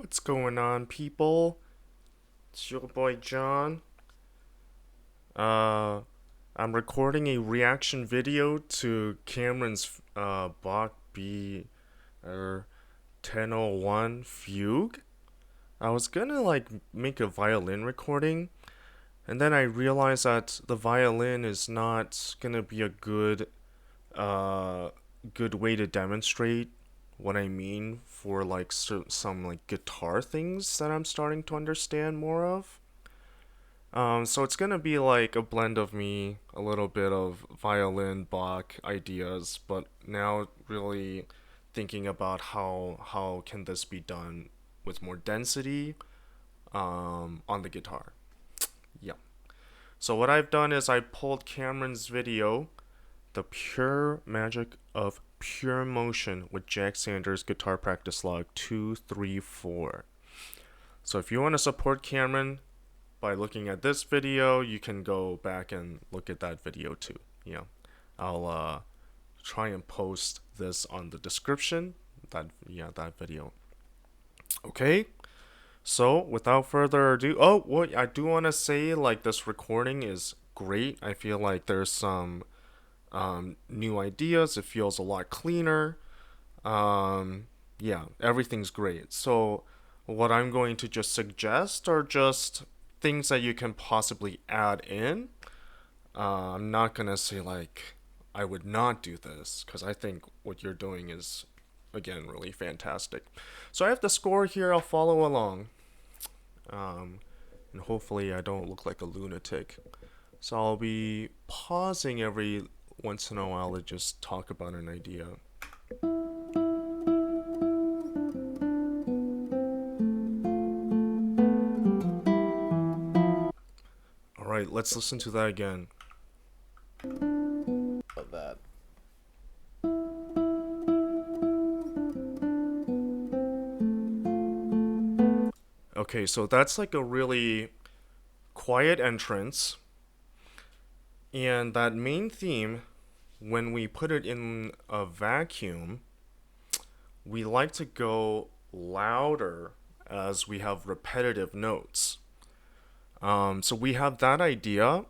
What's going on, people? It's your boy John. Uh, I'm recording a reaction video to Cameron's Bach B 1001 Fugue. I was gonna make a violin recording, and then I realized that the violin is not gonna be a uh good way to demonstrate what I mean for some guitar things that I'm starting to understand more of. So it's gonna be like a blend of me, a little bit of violin, Bach ideas, but now really thinking about how can this be done with more density on the guitar. Yeah. So what I've done is I pulled Cameron's video, "The Pure Magic of Pure Motion" with Jack Sanders Guitar Practice Log 234. So if you want to support Cameron, by looking at this video, you can go back and look at that video too. I'll try and post this on the description. That video. Okay. So without further ado, what I do want to say, this recording is great. I feel like there's some new ideas. It feels a lot cleaner. Yeah, everything's great. So what I'm going to just suggest are just things that you can possibly add in. I'm not gonna say I would not do this because I think what you're doing is again really fantastic. So I have the score here. I'll follow along, and hopefully I don't look like a lunatic. So I'll be pausing every once in a while to just talk about an idea. All right, let's listen to that again. Of that. Okay, so that's like a really quiet entrance, and that main theme, when we put it in a vacuum, we like to go louder as we have repetitive notes. So we have that idea,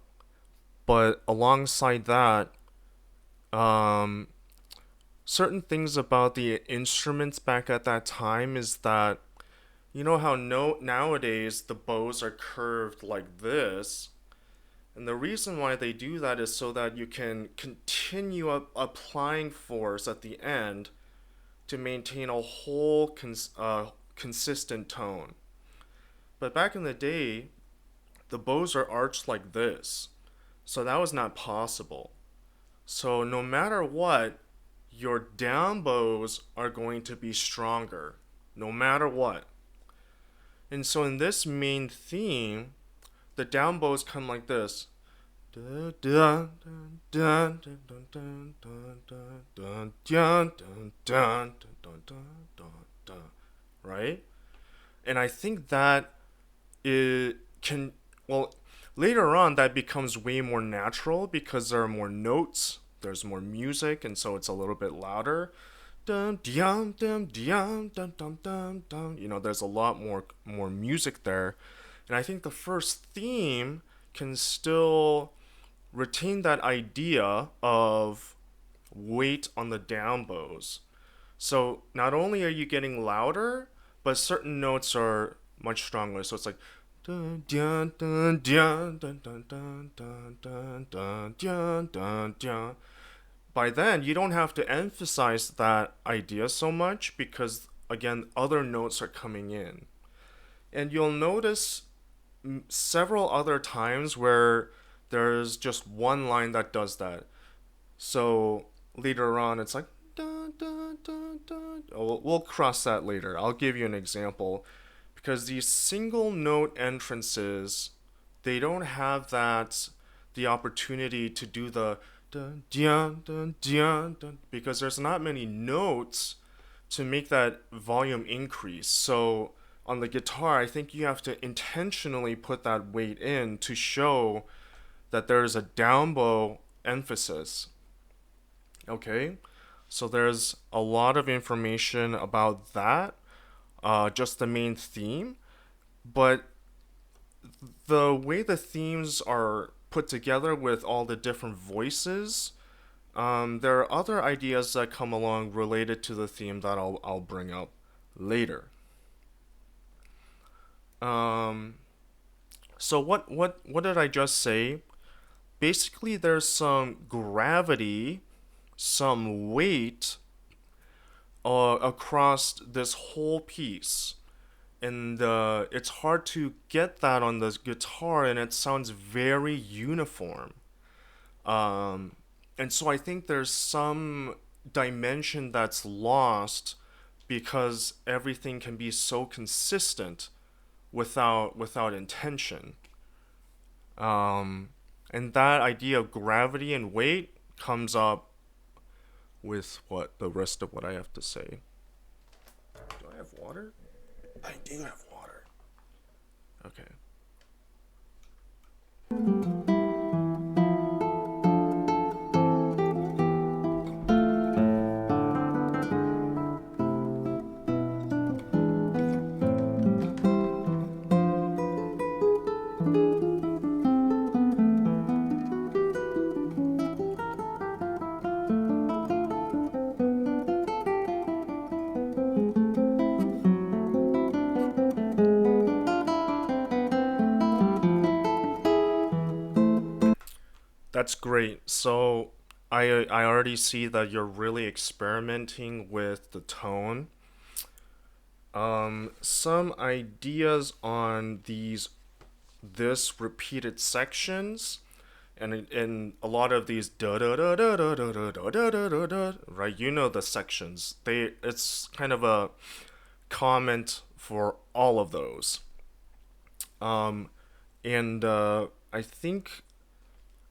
but alongside that, um, certain things about the instruments back at that time is that you know how nowadays the bows are curved like this, and the reason why they do that is so that you can continue applying force at the end to maintain a whole consistent tone. But back in the day, the bows are arched like this, so that was not possible. So no matter what, your down bows are going to be stronger, no matter what. And so in this main theme, the down bows come like this. Right? And I think that it can, well, later on that becomes way more natural because there are more notes, there's more music, and so it's a little bit louder. Dum dum dum dum dum dum dum dum. There's a lot more music there, and I think the first theme can still retain that idea of weight on the down bows. So not only are you getting louder, but certain notes are much stronger. So it's like dun dun dun dun dun dun dun dun dun dun dun dun dun. By then, you don't have to emphasize that idea so much because again, other notes are coming in. And you'll notice several other times where there's just one line that does that. So later on, it's like dun, dun, dun, dun. Oh, we'll cross that later. I'll give you an example because these single note entrances, they don't have the opportunity to do the dun dun dun dun dun because there's not many notes to make that volume increase. So on the guitar, I think you have to intentionally put that weight in to show that there is a down bow emphasis. Okay? So there's a lot of information about that. just the main theme, but the way the themes are put together with all the different voices, there are other ideas that come along related to the theme that I'll bring up later. Um, so what did I just say? Basically, there's some gravity, some weight across this whole piece, and it's hard to get that on the guitar, and it sounds very uniform. Um, and so I think there's some dimension that's lost because everything can be so consistent without intention. Um, and that idea of gravity and weight comes up with what the rest of what I have to say. Do I have water? I do have water. Okay. That's great. So I already see that you're really experimenting with the tone. Some ideas on this repeated sections, and in a lot of these da da da da da da da da da da da da, right? You know the sections. It's kind of a comment for all of those. Um, and I think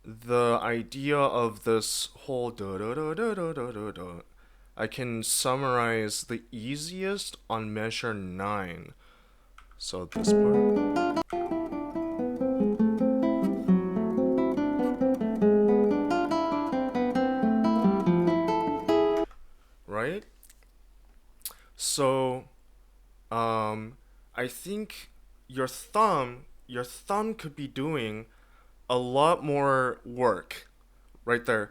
the idea of this whole da da da da da da da da, I can summarize the easiest on measure 9. So this part, right? So I think your thumb could be doing a lot more work right there.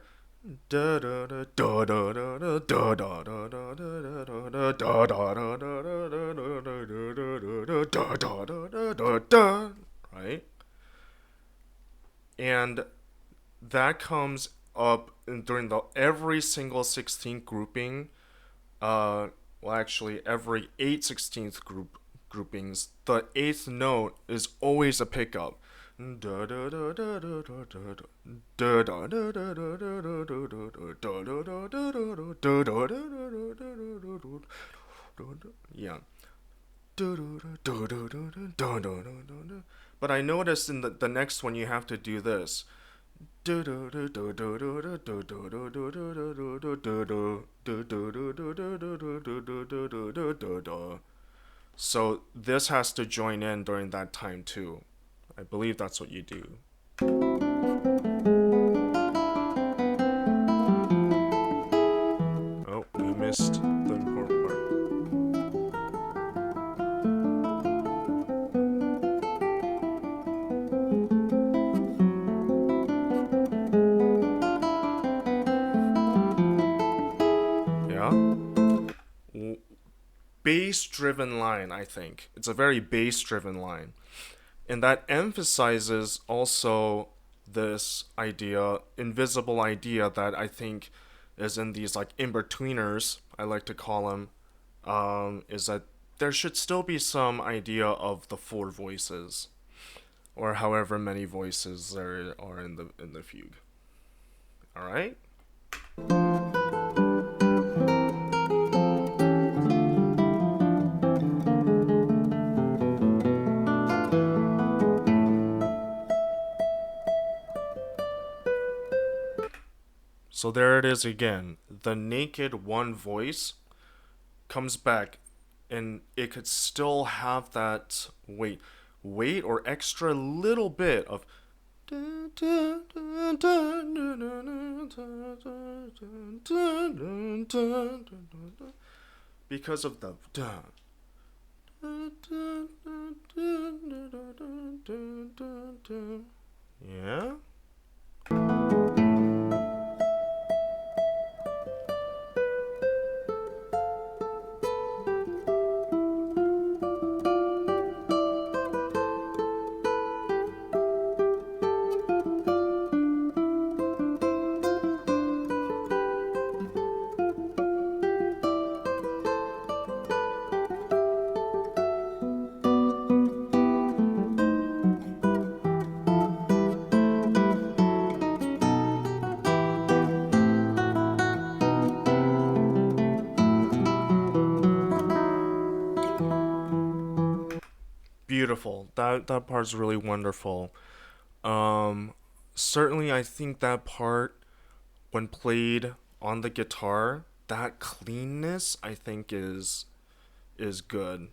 Da da da da da da da da da da da da da da da da da da da, right? And that comes up during the every single 16th grouping. Well, actually, every 8/16th groupings, the eighth note is always a pickup. Yeah. But I noticed in the next one you have to do this. So this has to join in during that time too. I believe that's what you do. Oh, you missed the important part. Yeah? Bass driven line, I think. It's a very bass driven line. And that emphasizes also this idea, invisible idea that I think is in these like in-betweeners, I like to call them, is that there should still be some idea of the four voices, or however many voices there are in the fugue. All right. So there it is again. The naked one voice comes back, and it could still have that weight or extra little bit of because of the Yeah. Beautiful. That part's really wonderful. Um, Certainly, I think that part when played on the guitar, that cleanness I think is good.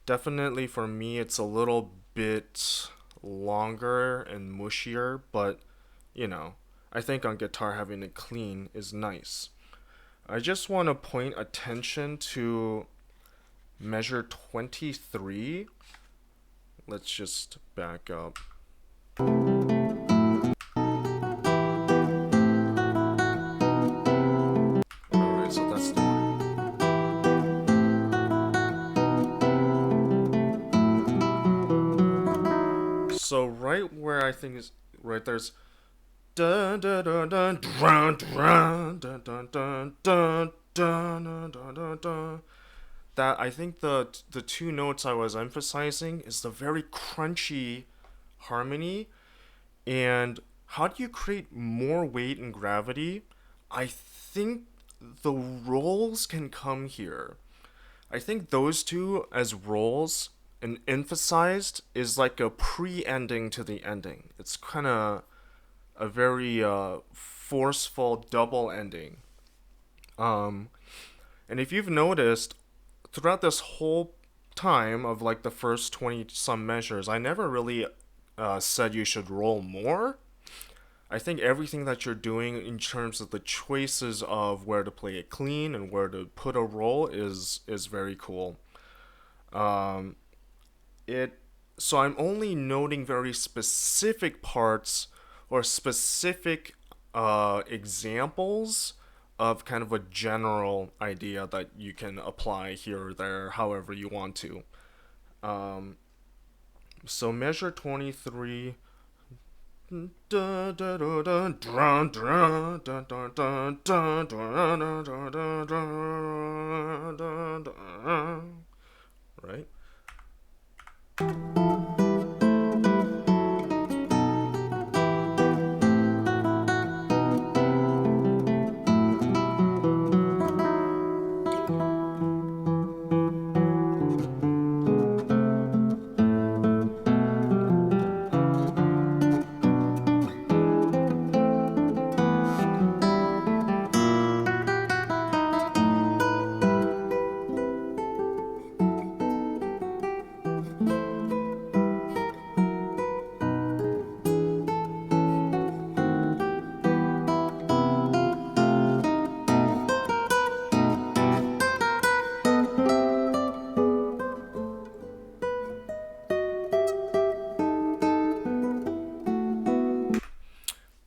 Definitely for me, it's a little bit longer and mushier, but you know, I think on guitar having it clean is nice. I just want to point attention to measure 23. Let's just back up. Alright, so that's the one. So right where I think is right there's dun dun dun dun dun dun dun dun dun dun dun dun dun dun. That I think the two notes I was emphasizing is the very crunchy harmony. And how do you create more weight and gravity? I think the rolls can come here. I think those two as rolls and emphasized is like a pre-ending to the ending. It's kind of a very forceful double ending. Um, and if you've noticed, throughout this whole time of like the first 20 some measures, I never really said you should roll more. I think everything that you're doing in terms of the choices of where to play it clean and where to put a roll is very cool. Um, it so I'm only noting very specific parts or specific examples of kind of a general idea that you can apply here or there however you want to. Um, so measure 23. Right?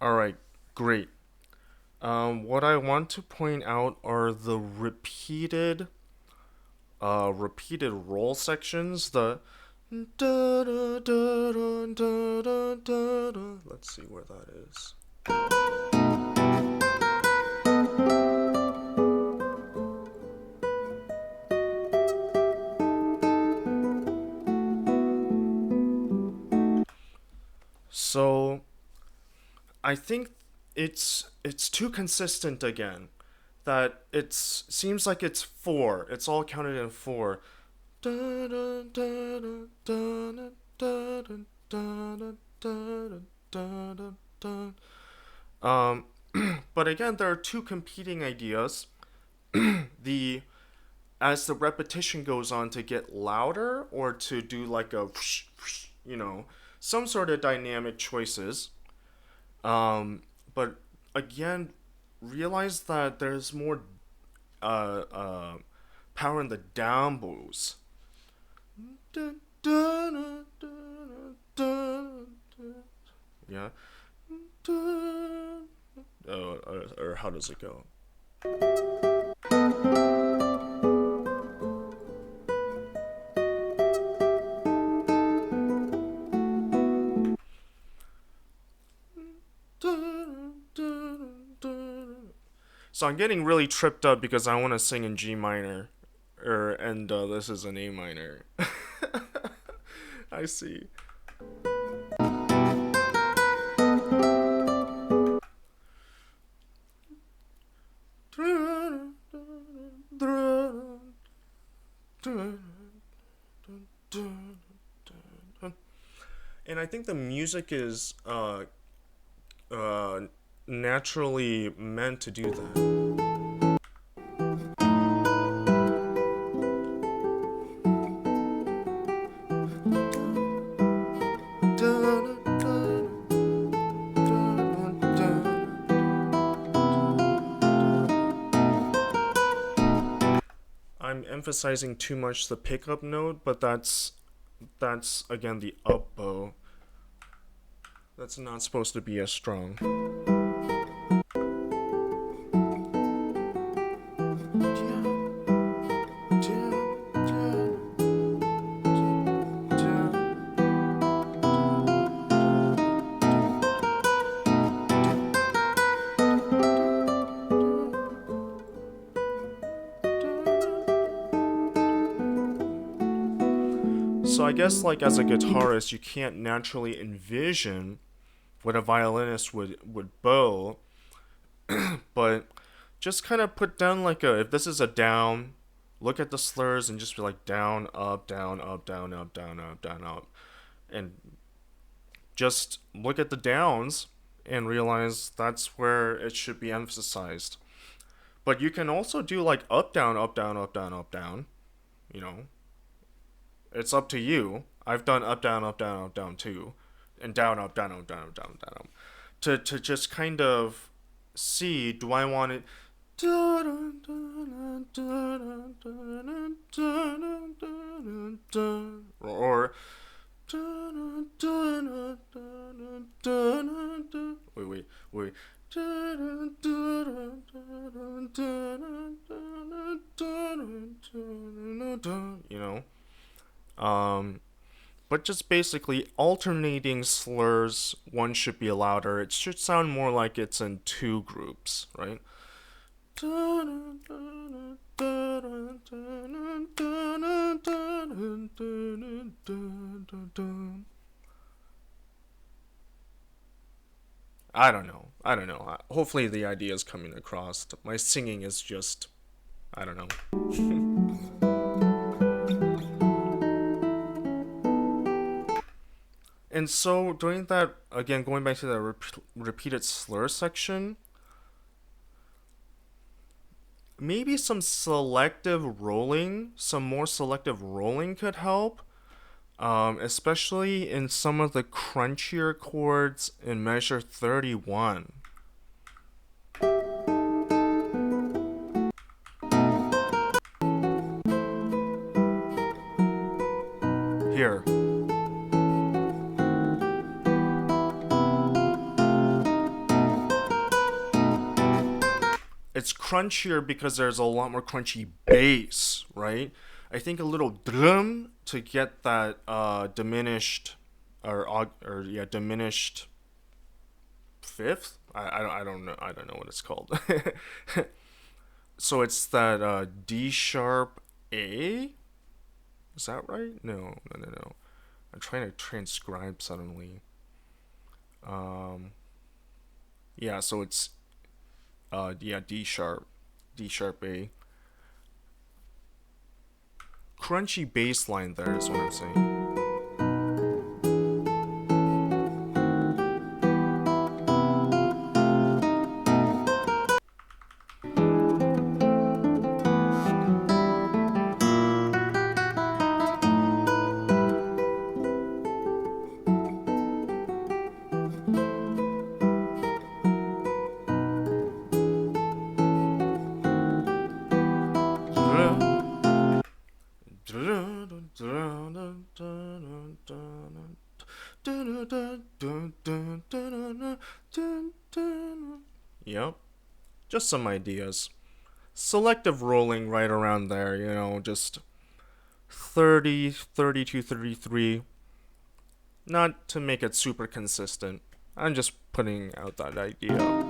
All right, great. What I want to point out are the repeated roll sections. The da da da da da da da da. Let's see where that is. So I think it's too consistent again. That it's seems like it's four. It's all counted in four. Da da da da da da da da da da da da. But again, there are two competing ideas. The As the repetition goes on to get louder or to do like a you know some sort of dynamic choices. But again, realize that there's more uh, uh, power in the down bows. Dun, dun, dun, dun, dun. Yeah. Dun. Oh, or how does it go? So I'm getting really tripped up because I want to sing in G minor, and this is an A minor. I see. And I think the music is uh, naturally meant to do that. I'm emphasizing too much the pickup note, but that's again the up bow. That's not supposed to be as strong. So I guess like as a guitarist, you can't naturally envision what a violinist would bow, but just kind of put down like a if this is a down, look at the slurs and just be like down, up, down, up, down, up, down, up, down, up, and just look at the downs and realize that's where it should be emphasized. But you can also do like up, down, up, down, up, down, up, down. You know, it's up to you. I've done up, down, up, down, up, down too, and down, up, down, up, down, up, down, down, up. To just kind of see, do I want it or wait. You know, but just basically alternating slurs. One should be louder. It should sound more like it's in two groups, right? I don't know. Hopefully the idea is coming across. My singing is just, I don't know. And so during that, again, going back to the repeated slur section, maybe some more selective rolling could help, especially in some of the crunchier chords in measure 31. Here. It's crunchier because there's a lot more crunchy bass, right? I think a little drum to get that diminished or yeah, diminished fifth. I don't know what it's called. So it's that D sharp A. Is that right? No. I'm trying to transcribe suddenly. Yeah, so it's yeah, D sharp A. Crunchy bass line there is what I'm saying. Yep, just some ideas. Selective rolling right around there, just 30, 32, 33. Not to make it super consistent. I'm just putting out that idea.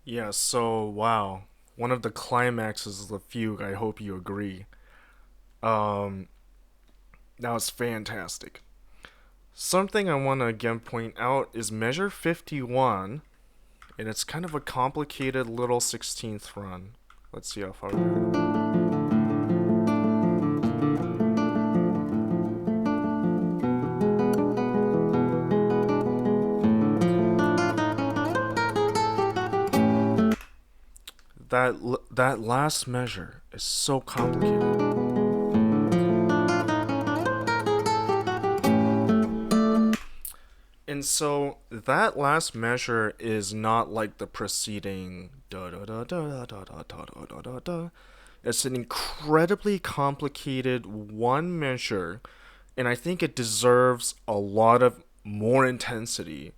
Yeah, so wow. One of the climaxes of the fugue, I hope you agree. Um that was fantastic. Something I want to again point out is measure 51, and it's kind of a complicated little 16th run. Let's see how far we that last measure is so complicated. And so that last measure is not like the preceding da da da da da da da da da da da. It's an incredibly complicated one measure, and I think it deserves a lot of more intensity.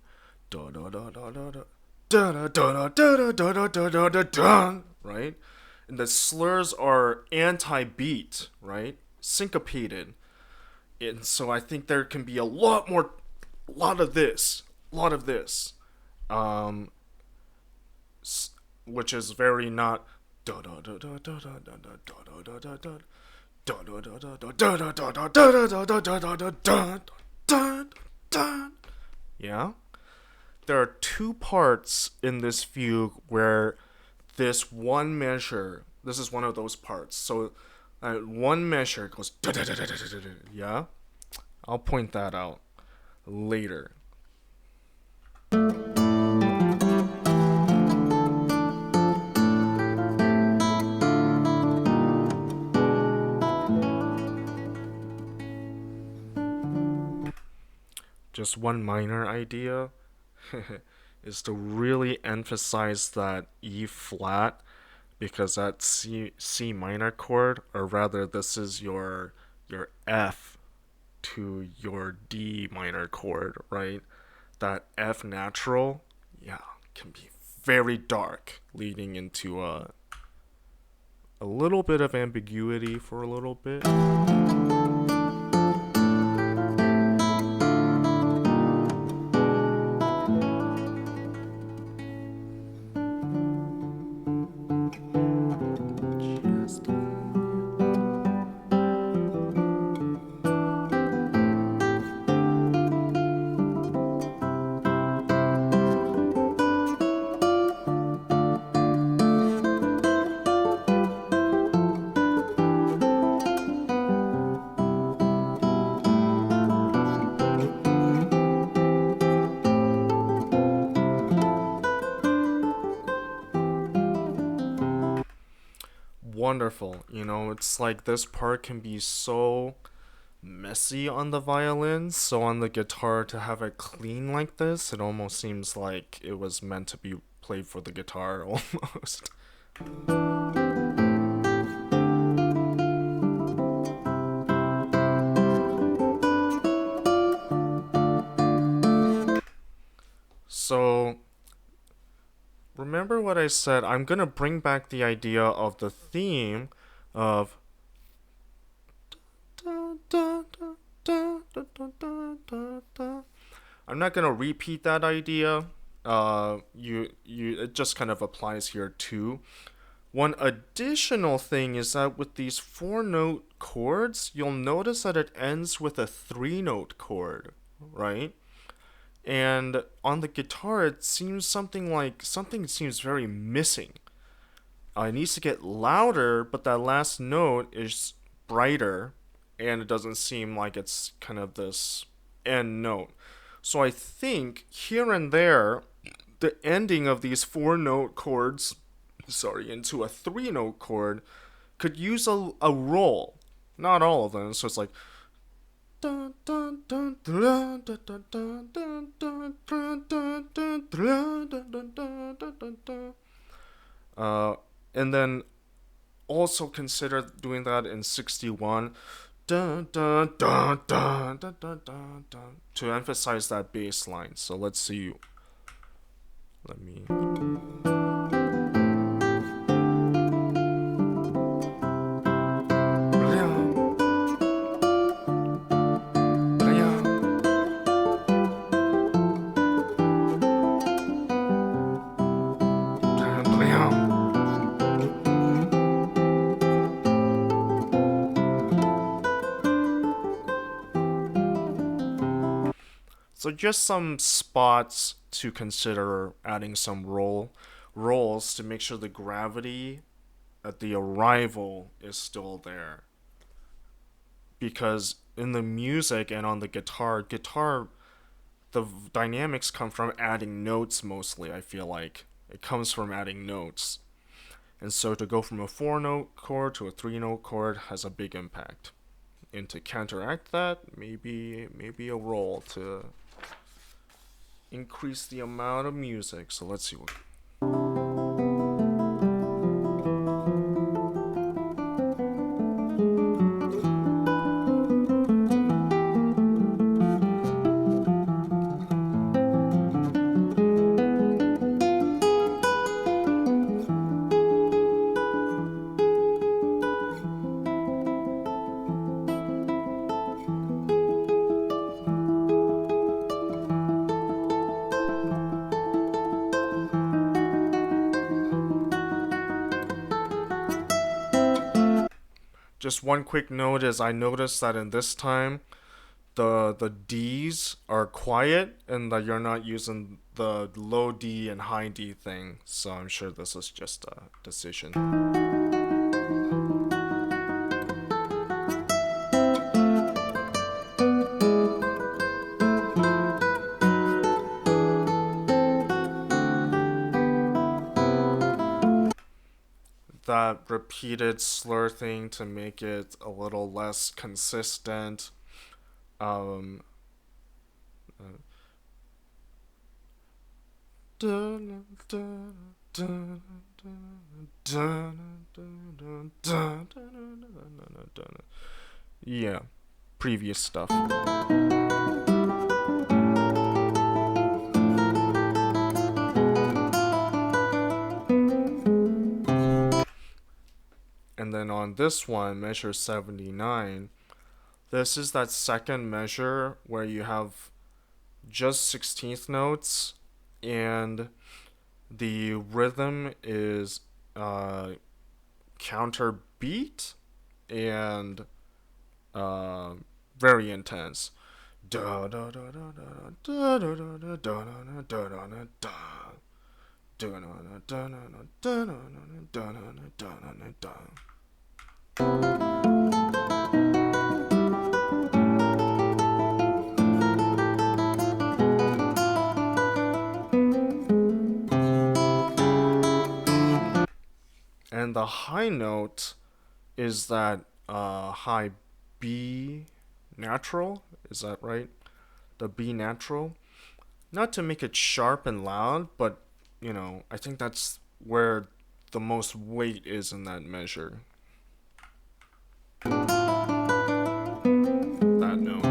Da da da da da da da da da da da da da da da da. Right, and the slurs are anti-beat, right, syncopated, and so I think there can be a lot more lot of this, um, which is very not da da da da da da da da da da da da. Yeah, there are two parts in this fugue where this one measure. This is one of those parts. So, one measure goes. Yeah, I'll point that out later. Just one minor idea is to really emphasize that E flat, because that C minor chord, or rather this is your F to your D minor chord, right? That F natural, yeah, can be very dark, leading into a little bit of ambiguity for a little bit. Wonderful. It's like this part can be so messy on the violin, so on the guitar to have it clean like this, it almost seems like it was meant to be played for the guitar almost. So remember what I said? I'm gonna bring back the idea of the theme of I'm not gonna repeat that idea. It just kind of applies here too. One additional thing is that with these 4-note chords, you'll notice that it ends with a 3-note chord, right? And on the guitar, it seems something seems very missing. It needs to get louder, but that last note is brighter, and it doesn't seem like it's kind of this end note. So I think here and there, the ending of these 4-note chords, into a 3-note chord, could use a roll. Not all of them, so it's like. Uh, and then also consider doing that in 61 to emphasize that bass line. So let's see. Let me. So just some spots to consider adding some rolls to make sure the gravity at the arrival is still there. Because in the music and on the guitar, the dynamics come from adding notes mostly, I feel like. It comes from adding notes. And so to go from a 4-note chord to a 3-note chord has a big impact. And to counteract that, maybe a roll to increase the amount of music. So let's see what. Just one quick note is I noticed that in this time the D's are quiet and that you're not using the low D and high D thing. So I'm sure this is just a decision. That repeated slur thing to make it a little less consistent. Um, yeah, previous stuff. And then on this one, measure 79, this is that second measure where you have just 16th notes and the rhythm is counter beat and very intense. And the high note is that high B natural. Is that right? The B natural. Not to make it sharp and loud, but I think that's where the most weight is in that measure. That note.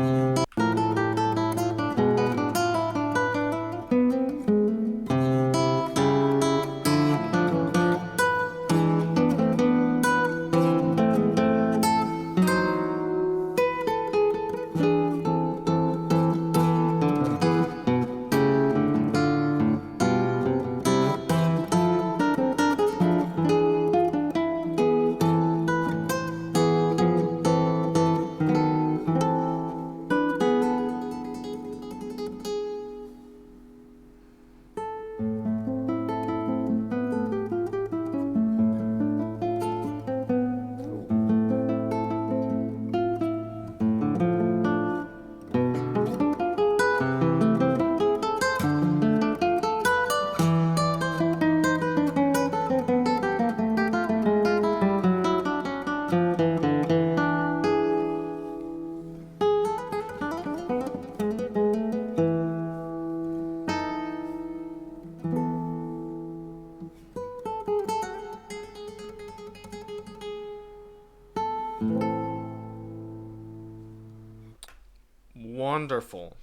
Wonderful.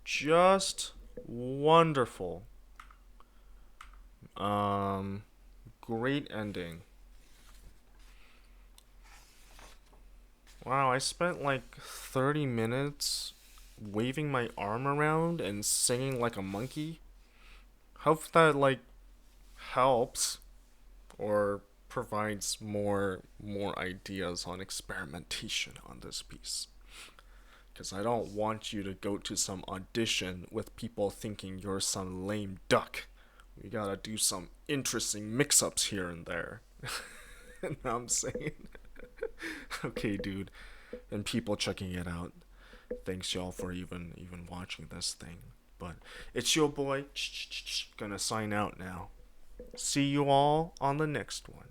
Just wonderful. Um, Great ending. Wow, I spent like 30 minutes waving my arm around and singing like a monkey. Hope that like helps or provides more ideas on experimentation on this piece. Because I don't want you to go to some audition with people thinking you're some lame duck. We gotta do some interesting mix ups here and there. You know what I'm saying? Okay, dude. And people checking it out. Thanks y'all for even watching this thing. But it's your boy gonna sign out now. See you all on the next one.